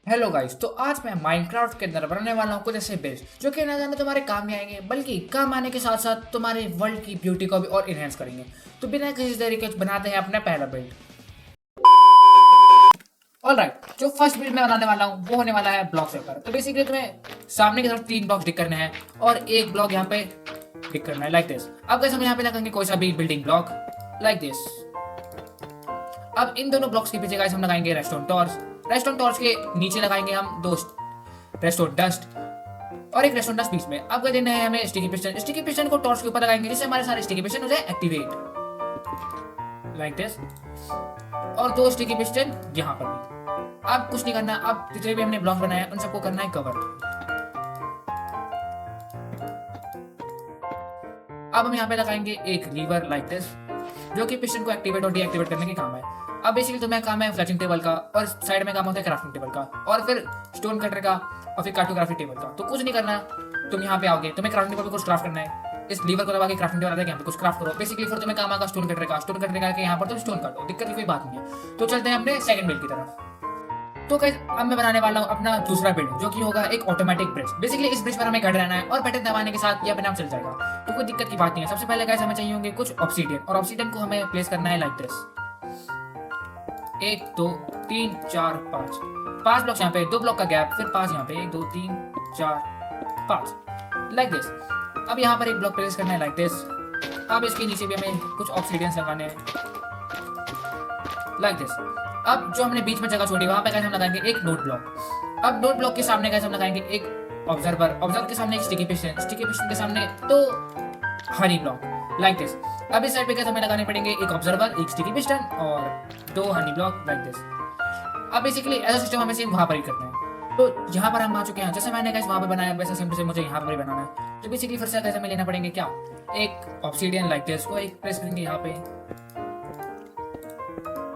Hello guys, तो आज मैं माइनक्राफ्ट के अंदर बनाने वाला हूँ कुछ ऐसे बिल्ड्स जो कि ना जाने तुम्हारे काम में आएंगे, बल्कि काम आने के साथ साथ तुम्हारे वर्ल्ड की ब्यूटी को भी और इनहेंस करेंगे। तो बिना किसी देरी के बनाते हैं अपना पहला बिल्ड। ऑलराइट, जो फर्स्ट बिल्ड मैं बनाने वाला हूँ वो होने वाला है ब्लॉक से ऊपर। तो बेसिकली तुम्हें सामने की तरफ 3 ब्लॉक डिक करने हैं और एक ब्लॉक यहाँ पे डिक करना है, लाइक दिस। अब कैसे हम यहाँ पे लगाएंगे कोई सा भी बिल्डिंग ब्लॉक, लाइक दिस। अब इन दोनों ब्लॉक्स के पीछे गाइस हम लगाएंगे रेस्टोरेंट टॉर्च। रेस्टोरेंट टॉर्च के नीचे लगाएंगे हम दो रेस्टोरेंट डस्ट और एक रेस्टोरेंट डस्ट बीच में। अब कर देना है हमें स्टिकी पिस्टन। स्टिकी पिस्टन को टॉर्च के ऊपर लगाएंगे जिससे हमारे सारे स्टिकी पिस्टन हो जाए एक्टिवेट, लाइक दिस। और दो स्टिकी पिस्टन यहाँ पर भी। अब कुछ नहीं करना, अब जितने भी हमने ब्लॉक्स बनाए उन सबको करना है कवर। अब हम यहाँ पे लगाएंगे एक लीवर, लाइक दिस, जो कि पिस्टन को एक्टिवेट और डीएक्टिवेट करने के काम है। अब बेसिकली तुम्हें काम है फ्लैचिंग टेबल का और साइड में काम होता है क्राफ्टिंग टेबल का और फिर स्टोन कटर का और फिर कार्टोग्राफी टेबल का। तो कुछ नहीं करना, तुम यहाँ पे आओगे, तुम्हें क्राफ्टिंग टेबल पे कुछ क्राफ्ट करना है। इस लीवर को दबा के क्राफ्टिंग टेबल आता है कि यहाँ पे कुछ क्राफ्ट करो। बेसिकली फिर तुम्हें काम आएगा स्टोन कटर का। स्टोन कटर का यहाँ पर तुम स्टोन काटो, दिक्कत की कोई बात नहीं है। तो चलते हैं अपने सेकंड बिल्ड की तरफ। तो गाइस अब मैं बनाने वाला हूँ अपना दूसरा बिल्ड जो कि होगा एक ऑटोमेटिक ब्रिज। बेसिकली इस ब्रिज पर हमें खड़े रहना है और बटन दबाने के साथ ये अपने आप चल जाएगा, तो कोई दिक्कत की बात नहीं है। सबसे पहले गाइस हमें चाहिए होंगे कुछ ऑब्सीडियन और ऑब्सीडियन को हमें प्लेस करना है लाइक दिस। 1 2 3 4 5 ब्लॉक्स यहाँ पे, 2 ब्लॉक का गैप, फिर 5 यहाँ पे, 1 2 3 4 5, लाइक दिस। अब यहाँ पर एक ब्लॉक प्लेस करना है लाइक दिस। अब इसके नीचे भी हमें कुछ ऑब्सीडियंस लगाने हैं, लाइक दिस। अब जो हमने बीच में जगह छोड़ी वहां पे कैसे हम लगाएंगे एक नोट ब्लॉक। अब नोट ब्लॉक के सामने कैसे हम लगाएंगे एक ऑब्जर्वर। ऑब्जर्वर के सामने एक स्टिकी पिस्टन, स्टिकी पिस्टन के सामने दो हनी ब्लॉक, लाइक दिस। अब इस साइड पे कैसे हमें लगाने पड़ेंगे एक ऑब्जर्वर, एक स्टिकी पिस्टन और 2 हनी ब्लॉक, लाइक दिस। अब बेसिकली ऐसा सिस्टम हमें सेम वहां पर ही करना है। तो यहाँ पर हम आ चुके हैं, जैसे मैंने कैसे वहां पर बनाया वैसे सेम टू सेम मुझे यहाँ पर भी बनाना है। तो बेसिकली फिर से कैसे हमें लेना पड़ेंगे क्या, एक ऑब्सीडियन लाइक दिस को एक प्रेस करेंगे यहाँ पे,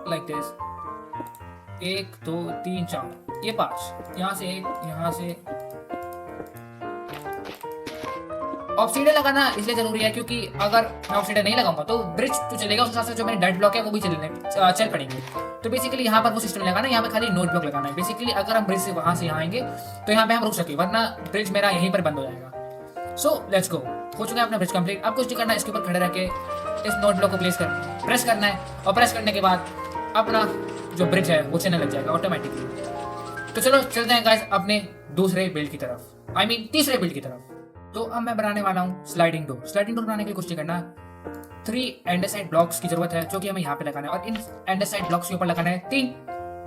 लाइक दिस। 1 2 3 4, ये 5, यहाँ से एक, यहाँ से। ऑब्सीडियन लगाना इसलिए जरूरी है क्योंकि अगर मैं ऑब्सीडियन नहीं लगाऊंगा तो ब्रिज तो चलेगा, उसके साथ साथ जो मेरे डेड ब्लॉक है वो भी चल पड़ेंगे। तो बेसिकली यहाँ पर वो सिस्टम लगाना है, यहाँ पे खाली नोट ब्लॉक लगाना है। बेसिकली अगर हम ब्रिज से वहां से यहाँ आएंगे तो यहाँ पे हम रुक सके, वरना ब्रिज मेरा यहीं पर बंद हो जाएगा। सो लेट्स गो, हो चुका है अपना ब्रिज कंप्लीट। अब कुछ नहीं करना, इसके ऊपर खड़े रह के इस नोट ब्लॉक को प्रेस करना है और प्रेस करने के बाद अपना जो ब्रिज है वो चलने लग जाएगा ऑटोमेटिकली। तो चलो चलते हैं गाइस अपने दूसरे बिल्ड की तरफ, आई मीन तीसरे बिल्ड की तरफ। तो अब मैं बनाने वाला हूँ स्लाइडिंग डोर। स्लाइडिंग डोर बनाने के लिए कुछ नहीं करना, 3 एंडरसाइड ब्लॉक्स की जरूरत है जो कि हमें यहाँ पे लगाना है और इन एंडरसाइड ब्लॉक्स के ऊपर लगाना है 3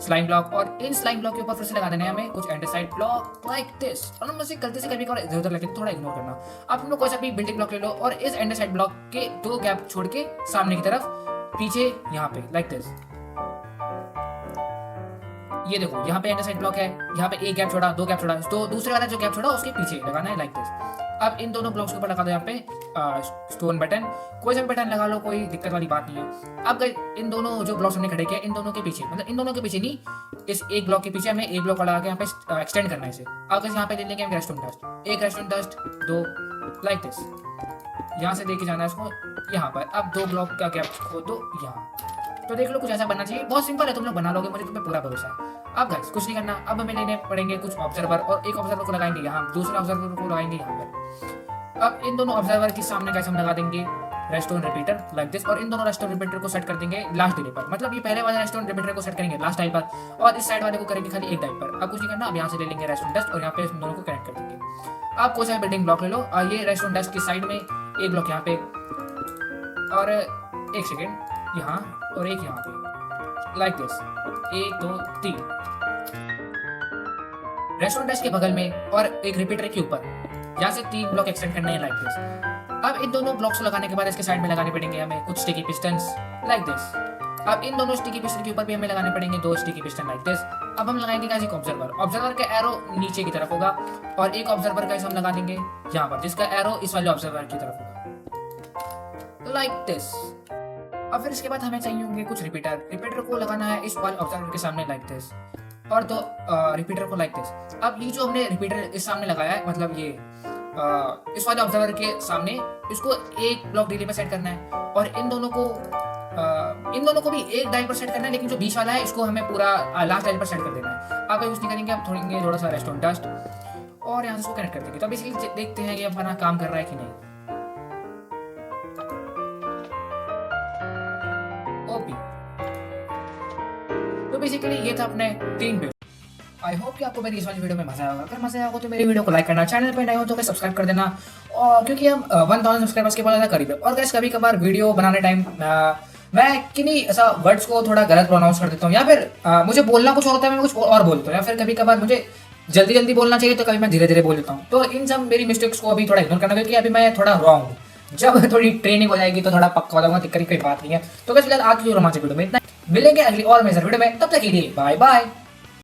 स्लाइम ब्लॉक और इन स्लाइम ब्लॉक के ऊपर फिर से लगा देने हैं हमें कुछ एंडरसाइड ब्लॉक लाइक दिस। और हम मुझे गलती से कभी कभार इधर उधर लगे थोड़ा इग्नोर करना। अब हम लोग कोई सा भी बिल्डिंग ब्लॉक ले लो और इस एंडरसाइड ब्लॉक के 2 गैप छोड़ के सामने की तरफ पीछे यहाँ पे लाइक दिस। ये देखो यहाँ पे एंडरसाइड ब्लॉक है, यहाँ पे एक गैप छोड़ा, 2 गैप छोड़ा, तो दूसरे वाला जो गैप छोड़ा उसके पीछे लगाना है लाइक दिस। अब इन दोनों ब्लॉक्स के ऊपर लगा दो यहाँ पे स्टोन बटन, कोई सा भी बटन लगा लो, कोई दिक्कत वाली बात नहीं है। अब इन दोनों जो ब्लॉक्स हमने खड़े किए इन दोनों के पीछे, मतलब इन दोनों के पीछे नहीं, इस एक ब्लॉक के पीछे हमें एक ब्लॉक लगा के यहाँ पे एक्सटेंड करना है इसे। अब यहाँ पे ले लेंगे हम रेस्टोरेंट डस्ट, एक रेस्टोरेंट डस्ट, 2 लाइक दिस। यहाँ से लेके जाना है इसको यहाँ पर। अब 2 ब्लॉक का गैप खो दो यहाँ। तो देख लो कुछ ऐसा बनना चाहिए, बहुत सिंपल है, तुम लोग बना लोगे, मुझे तुम्हें पूरा भरोसा है। अब गाइस कुछ नहीं करना, अब हमें लेने पड़ेंगे कुछ ऑब्जर्वर और एक ऑब्जर्वर को लगाएंगे यहाँ, दूसरा ऑब्जर्वर को लगाएंगे यहाँ पर। अब इन दोनों ऑब्जर्वर के सामने गाइस हम लगा देंगे रेस्टोरेंट रिपीटर लाइक दिस और इन दोनों रेस्टोरेंट रिपीटर को सेट कर देंगे लास्ट डिले पर। मतलब ये पहले वाले रेस्टोरेंट रिपीटर को सेट करेंगे लास्ट टाइप पर और इस साइड वाले को करेंगे खाली एक टाइप पर। अब कुछ नहीं करना, अब यहाँ से ले लेंगे रेस्टोरेंट डस्ट और यहाँ पे इन दोनों को कनेक्ट कर देंगे। आप कोई सा बिल्डिंग ब्लॉक ले लो और ये रेस्टोरेंट डस्ट की साइड में एक ब्लॉक यहाँ पे और एक सेकेंड यहाँ और एक यहाँ पे लाइक दिस। 1 2 3 रेस्टोरेंट डस्ट के बगल में और एक रिपीटर के ऊपर यहाँ से 3 ब्लॉक एक्सटेंड करने हैं लाइक दिस। अब इन दोनों ब्लॉक्स को लगाने के बाद इसके साइड में लगाने पड़ेंगे हमें कुछ स्टिकी पिस्टन्स लाइक दिस। अब इन दोनों स्टिकी पिस्टन के ऊपर भी हमें लगाने पड़ेंगे 2 स्टिकी पिस्टन लाइक दिस। अब हम लगाएंगे गाइस एक ऑब्जर्वर, ऑब्जर्वर का एरो नीचे की तरफ होगा और एक ऑब्जर्वर गाइस हम लगा देंगे यहाँ पर जिसका एरो इस वाले ऑब्जर्वर की तरफ होगा लाइक दिस। अब फिर इसके बाद हमें चाहिए होंगे कुछ रिपीटर, रिपीटर को लगाना है इस वाले ऑब्जर्वर के सामने लाइक दिस और 2 रिपीटर को लाइक दिस। अब ये जो हमने रिपीटर इस सामने लगाया है, मतलब ये इस वाले ऑब्जर्वर के सामने, इसको एक ब्लॉक डिले में सेट करना है और इन दोनों को इन दोनों को भी एक डायल पर सेट करना है, लेकिन जो बीच वाला है इसको हमें पूरा लास्ट डायल पर सेट कर देना है। आप यूज़ नहीं करेंगे, आप थोड़ा सा रेस्टोरेंट डस्ट और यहाँ से उसको कनेक्ट कर देंगे। तो बेसिकली देखते हैं कि हमारा काम कर रहा है कि नहीं। ओपी। तो बेसिकली ये था अपने 3 वीडियो। आई होप कि आपको मेरी इस वाली वीडियो में मजा आया होगा। अगर मजा आया हो तो मेरी वीडियो को लाइक करना, चैनल पे नए हो तो सब्सक्राइब कर देना, और क्योंकि हम 1000 सब्सक्राइबर्स के बहुत ज़्यादा करीब है। और गाइस कभी कभार वीडियो बनाने टाइम मैं किन्हीं ऐसा वर्ड्स को थोड़ा गलत प्रोनाउंस कर देता हूँ, या फिर मुझे बोलना कुछ होता है, मैं कुछ और बोलता हूँ, या फिर कभी कभार मुझे जल्दी जल्दी बोलना चाहिए तो कभी मैं धीरे धीरे बोल देता हूँ। तो इन सब मेरी मिस्टेक्स को अभी थोड़ा इग्नोर करना, क्योंकि अभी मैं थोड़ा रॉन्ग हूँ। जब थोड़ी ट्रेनिंग हो जाएगी तो थोड़ा पक्का हो जाऊंगा, दिक्कत की कोई बात नहीं है। तो बस फिलहाल आज की रोमांचक वीडियो में इतना, मिलेंगे अगली और मेजर वीडियो में, तब तक के लिए बाय बाय।